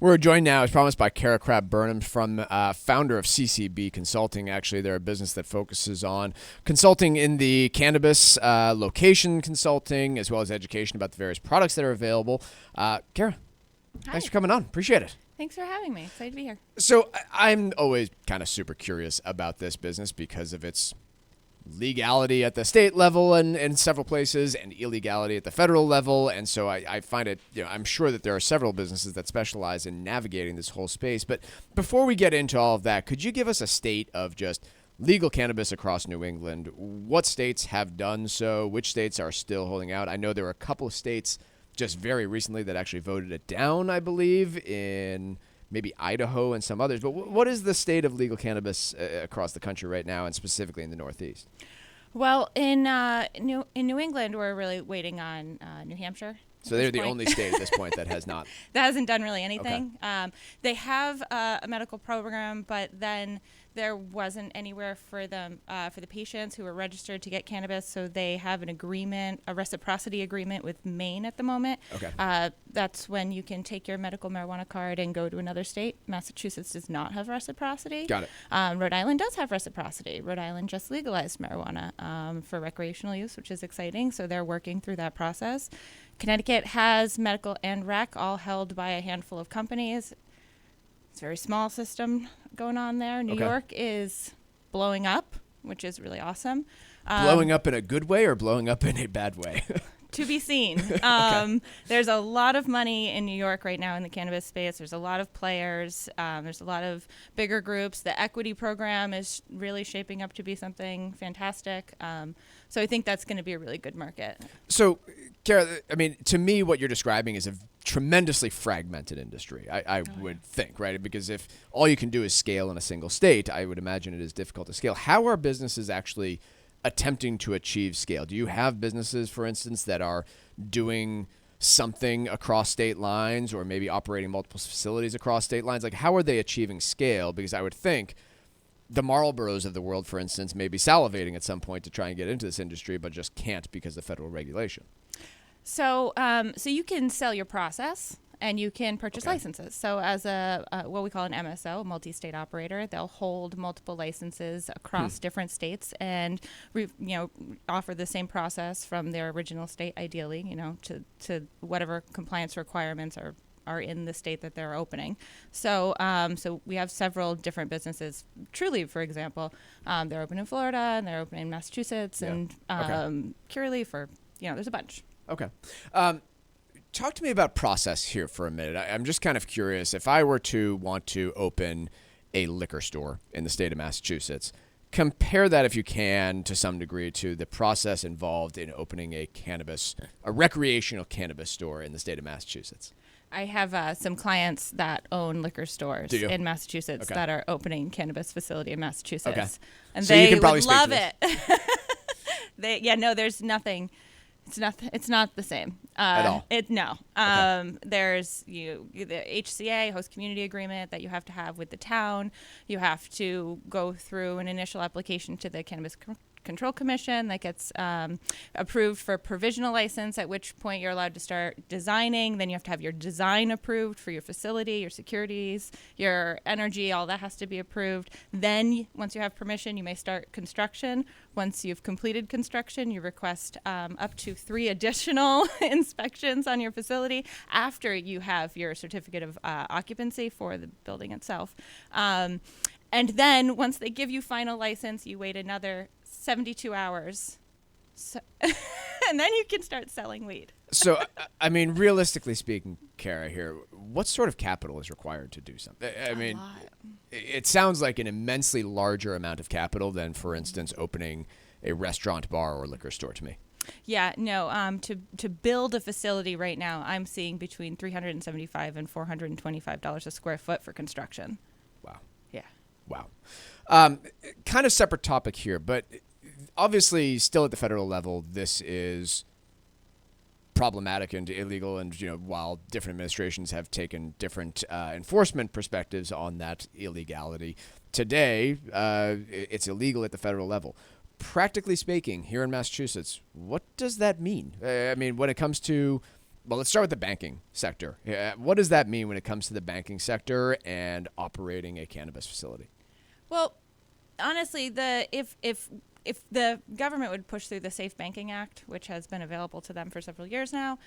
We're joined now, as promised, by Cara Crabb-Burnham, founder of CCB Consulting. Actually, they're a business that focuses on consulting in the cannabis, location consulting, as well as education about the various products that are available. Cara, thanks for coming on. Appreciate it. Thanks for having me. Excited to be here. So I'm always kind of super curious about this business because of its legality at the state level and in several places and illegality at the federal level. And so I find it, I'm sure that there are several businesses that specialize in navigating this whole space. But before we get into all of that, could you give us a state of just legal cannabis across New England? What states have done so? Which states are still holding out? I know there were a couple of states just very recently that actually voted it down, I believe, in maybe Idaho and some others. But what is the state of legal cannabis across the country right now, and specifically in the Northeast? Well, in New England, we're really waiting on New Hampshire. So they're the only state at this point that has not. That hasn't done really anything. Okay. They have a medical program, but then there wasn't anywhere for them for the patients who were registered to get cannabis. So they have an agreement, a reciprocity agreement with Maine at the moment. Okay. That's when you can take your medical marijuana card and go to another state. Massachusetts does not have reciprocity. Got it. Rhode Island does have reciprocity. Rhode Island just legalized marijuana for recreational use, which is exciting. So they're working through that process. Connecticut has medical and rec, all held by a handful of companies. It's a very small system going on there. New York is blowing up, which is really awesome. Blowing up in a good way or blowing up in a bad way? To be seen. There's a lot of money in New York right now in the cannabis space. There's a lot of players. There's a lot of bigger groups. The equity program is really shaping up to be something fantastic. So I think that's going to be a really good market. So, Cara, I mean, to me, what you're describing is a tremendously fragmented industry, I would think, right? Because if all you can do is scale in a single state, I would imagine it is difficult to scale. How are businesses actually attempting to achieve scale? Do you have businesses, for instance, that are doing something across state lines or maybe operating multiple facilities across state lines? Like, how are they achieving scale? Because I would think the Marlboros of the world, for instance, may be salivating at some point to try and get into this industry, but just can't because of federal regulation. So you can sell your process and you can purchase licenses. So as a what we call an MSO, multi-state operator, they'll hold multiple licenses across different states and offer the same process from their original state, ideally, to whatever compliance requirements are in the state that they're opening. So we have several different businesses. Truly, for example, they're open in Florida and they're open in Massachusetts and Curaleaf, or there's a bunch. Okay. Talk to me about process here for a minute. I'm just kind of curious. If I were to want to open a liquor store in the state of Massachusetts, compare that, if you can, to some degree to the process involved in opening a recreational cannabis store in the state of Massachusetts. I have some clients that own liquor stores in Massachusetts that are opening cannabis facility in Massachusetts. Okay. And so they would love it. There's nothing. It's not the same at all. There's the HCA, host community agreement, that you have to have with the town. You have to go through an initial application to the Cannabis Control Commission that gets approved for provisional license, at which point you're allowed to start designing. Then you have to have your design approved for your facility, your securities, your energy, all that has to be approved. Then once you have permission, you may start construction. Once you've completed construction, you request up to 3 additional inspections on your facility after you have your certificate of occupancy for the building itself. And then once they give you final license, you wait another 72 hours. And then you can start selling weed. So, I mean, realistically speaking, Cara, here, what sort of capital is required to do something? I mean, it sounds like an immensely larger amount of capital than, for instance, opening a restaurant, bar, or liquor store to me. Yeah, no. To build a facility right now, I'm seeing between $375 and $425 a square foot for construction. Wow. Yeah. Wow. Kind of separate topic here, but obviously still at the federal level, this is problematic and illegal. And, while different administrations have taken different enforcement perspectives on that illegality, today it's illegal at the federal level. Practically speaking, here in Massachusetts, what does that mean? I mean, when it comes to well, let's start with the banking sector. What does that mean when it comes to the banking sector and operating a cannabis facility? Well, honestly, if the government would push through the Safe Banking Act, which has been available to them for several years now,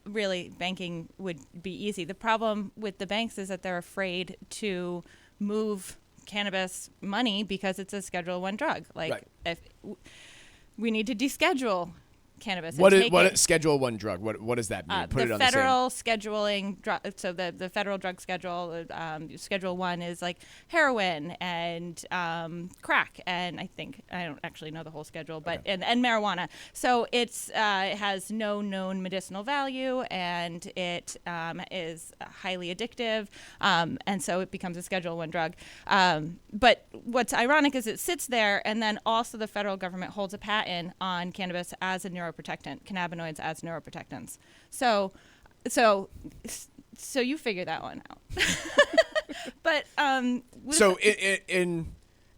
really banking would be easy. The problem with the banks is that they're afraid to move cannabis money because it's a Schedule I drug. Like, if we need to deschedule cannabis. What is Schedule I drug? What does that mean? The federal scheduling, so the federal drug schedule, Schedule I is like heroin and crack, and I don't actually know the whole schedule, but and marijuana. So it has no known medicinal value, and it is highly addictive, and so it becomes a Schedule I drug. But what's ironic is it sits there, and then also the federal government holds a patent on cannabis as a neuroprotectant, cannabinoids as neuroprotectants. So you figure that one out. But so in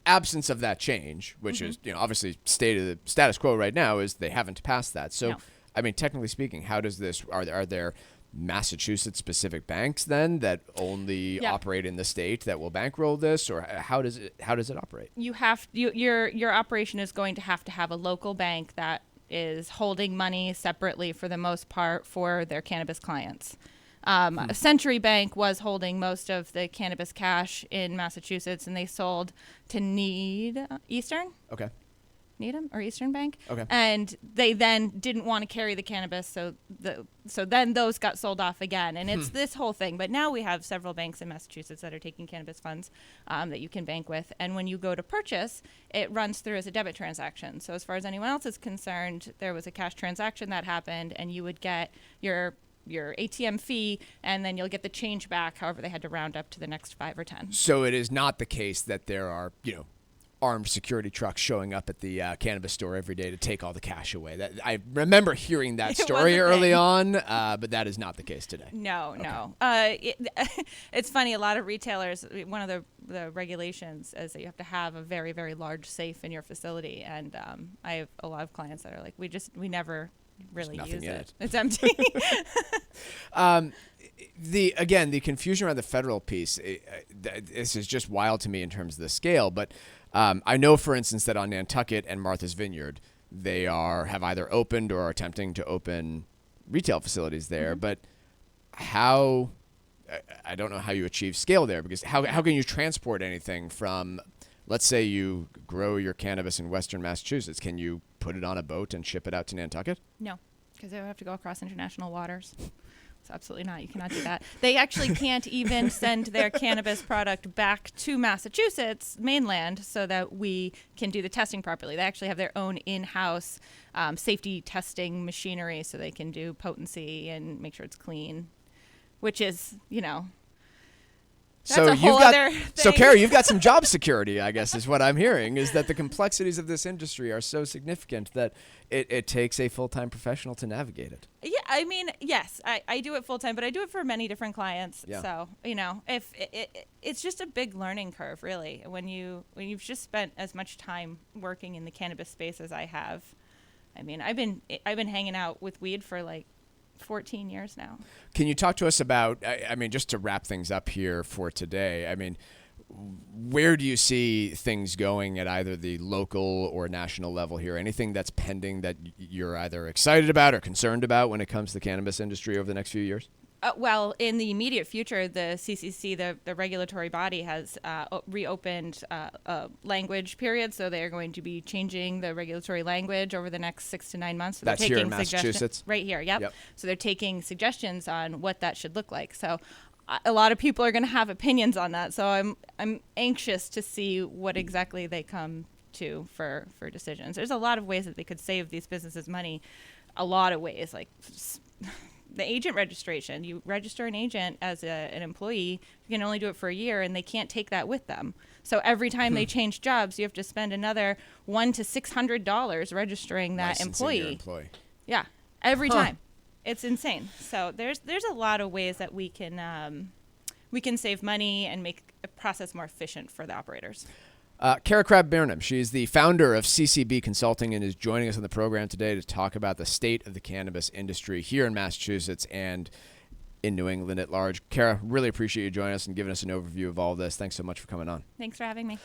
absence of that change, which is obviously the status quo right now, is they haven't passed that. So, no. I mean, technically speaking, how does this? Are there Massachusetts specific banks then that only operate in the state that will bankroll this, or how does it operate? Your operation is going to have a local bank that is holding money separately for the most part for their cannabis clients. Century Bank was holding most of the cannabis cash in Massachusetts, and they sold to Eastern. Okay. Needham or Eastern Bank. Okay. And they then didn't want to carry the cannabis, so then those got sold off again, and it's this whole thing. But now we have several banks in Massachusetts that are taking cannabis funds that you can bank with, and when you go to purchase, it runs through as a debit transaction. So as far as anyone else is concerned, there was a cash transaction that happened, and you would get your ATM fee, and then you'll get the change back. However, they had to round up to the next 5 or 10. So it is not the case that there are armed security trucks showing up at the cannabis store every day to take all the cash away. That I remember hearing that story early on, but that is not the case today. No. It's funny. A lot of retailers, one of the regulations is that you have to have a very, very large safe in your facility, and I have a lot of clients that are like, we never really use it. It's empty. The confusion around the federal piece, this is just wild to me in terms of the scale, but I know, for instance, that on Nantucket and Martha's Vineyard, they have either opened or are attempting to open retail facilities there. But I don't know how you achieve scale there, because how can you transport anything from, let's say you grow your cannabis in Western Massachusetts, can you put it on a boat and ship it out to Nantucket? No, because they would have to go across international waters. It's absolutely not. You cannot do that. They actually can't even send their cannabis product back to Massachusetts mainland so that we can do the testing properly. They actually have their own in-house safety testing machinery so they can do potency and make sure it's clean, which is, that's a whole other thing. So, Cara, you've got some job security, I guess, is what I'm hearing, is that the complexities of this industry are so significant that it takes a full-time professional to navigate it. Yeah, I mean, yes, I do it full-time, but I do it for many different clients. Yeah. So, if it's just a big learning curve, really, when you've just spent as much time working in the cannabis space as I have. I mean, I've been hanging out with weed for like 14 years now. Can you talk to us about, I mean, just to wrap things up here for today, I mean, where do you see things going at either the local or national level here? Anything that's pending that you're either excited about or concerned about when it comes to the cannabis industry over the next few years? Well, in the immediate future, the CCC, the regulatory body, has reopened a language period, so they are going to be changing the regulatory language over the next 6 to 9 months. So that's here in Massachusetts? Right here, yep. So they're taking suggestions on what that should look like. So a lot of people are going to have opinions on that. So I'm anxious to see what exactly they come to for decisions. There's a lot of ways that they could save these businesses money. A lot of ways, like the agent registration. You register an agent as an employee. You can only do it for a year, and they can't take that with them. So every time they change jobs, you have to spend another $100 to $600 registering that licensing your employee. Yeah, every time. It's insane. So there's a lot of ways that we can save money and make a process more efficient for the operators. Cara Crabb-Burnham, she's the founder of CCB Consulting and is joining us on the program today to talk about the state of the cannabis industry here in Massachusetts and in New England at large. Cara, really appreciate you joining us and giving us an overview of all this. Thanks so much for coming on. Thanks for having me.